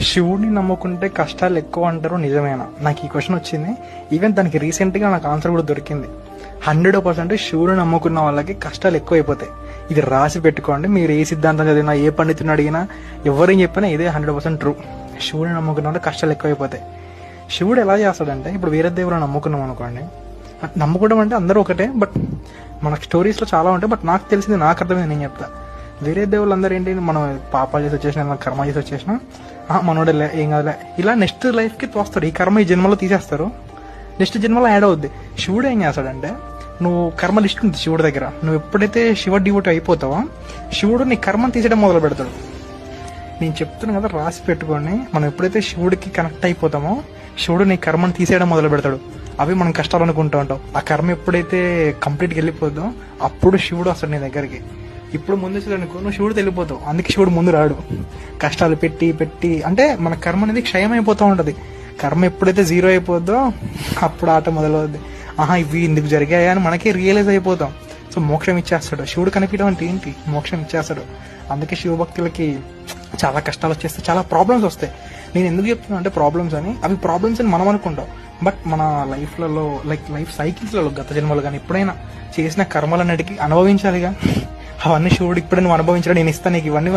శివుడిని నమ్ముకుంటే కష్టాలు ఎక్కువ అంటారు, నిజమేనా? నాకు ఈ క్వశ్చన్ వచ్చింది. ఈవెన్ దానికి రీసెంట్గా నాకు ఆన్సర్ కూడా దొరికింది. 100% శివుడిని నమ్ముకున్న వాళ్ళకి కష్టాలు ఎక్కువ అయిపోతాయి. ఇది రాసి పెట్టుకోండి. మీరు ఏ సిద్ధాంతం చదివినా, ఏ పండితుని అడిగినా, ఎవరేం చెప్పినా ఇదే 100% ట్రూ. శివుడిని నమ్ముకున్న వాళ్ళకి కష్టాలు ఎక్కువైపోతాయి. శివుడు ఎలా చేస్తాడంటే, ఇప్పుడు వేరే దేవుళ్ళని నమ్ముకున్నాం అనుకోండి, నమ్ముకోవడం అంటే అందరూ ఒకటే, బట్ మనకు స్టోరీస్లో చాలా ఉంటాయి. బట్ నాకు తెలిసింది, నాకు అర్థమైంది, నేను చెప్తా. వేరే దేవుళ్ళు అందరూ ఏంటి, మనం పాపాలు చేసి వచ్చేసినా, మన కర్మ చేసి వచ్చేసినా, మనోడే ఏం కాదులే, ఇలా నెక్స్ట్ లైఫ్కి తోస్తారు. ఈ కర్మ ఈ జన్మలో తీసేస్తారు, నెక్స్ట్ జన్మలో యాడ్ అవుద్ది. శివుడు ఏం చేస్తాడంటే, నువ్వు కర్మ లిస్ట్ ఉంది శివుడి దగ్గర. నువ్వు ఎప్పుడైతే శివ డివోటీ అయిపోతావో, శివుడు నీ కర్మను తీసేయడం మొదలు పెడతాడు. నేను చెప్తున్నాను కదా, రాసి పెట్టుకొని. మనం ఎప్పుడైతే శివుడికి కనెక్ట్ అయిపోతామో, శివుడు నీ కర్మను తీసేయడం మొదలు పెడతాడు. అవి మనం కష్టాలు అనుకుంటూ ఉంటాం. ఆ కర్మ ఎప్పుడైతే కంప్లీట్గా వెళ్ళిపోద్దో, అప్పుడు శివుడు వస్తాడు నీ దగ్గరికి. ఇప్పుడు ముందు వచ్చేదనుకో, నువ్వు శివుడు వెళ్ళిపోతావు. అందుకే శివుడు ముందు రాడు. కష్టాలు పెట్టి పెట్టి అంటే మన కర్మ అనేది క్షయం అయిపోతూ ఉంటుంది. కర్మ ఎప్పుడైతే జీరో అయిపోద్దో, అప్పుడు ఆట మొదలవుద్ది. ఇవి ఇందుకు జరిగాయా అని మనకి రియలైజ్ అయిపోతాం. సో మోక్షం ఇచ్చేస్తాడు శివుడు. కనిపించడం అంటే ఏంటి? మోక్షం ఇచ్చేస్తాడు. అందుకే శివభక్తులకి చాలా కష్టాలు వచ్చేస్తాయి, చాలా ప్రాబ్లమ్స్ వస్తాయి. నేను ఎందుకు చెప్తున్నా అంటే ప్రాబ్లమ్స్ అని, అవి ప్రాబ్లమ్స్ అని మనం అనుకుంటాం. బట్ మన లైఫ్లలో, లైఫ్ సైకిల్స్లలో, గత జన్మలు కానీ ఎప్పుడైనా చేసిన కర్మలన్నిటికీ అనుభవించాలిగా. అవన్నీ శివుడు ఇప్పుడే నువ్వు అనుభవించడం, నేను ఇస్తాను నీకు ఇవన్నీ.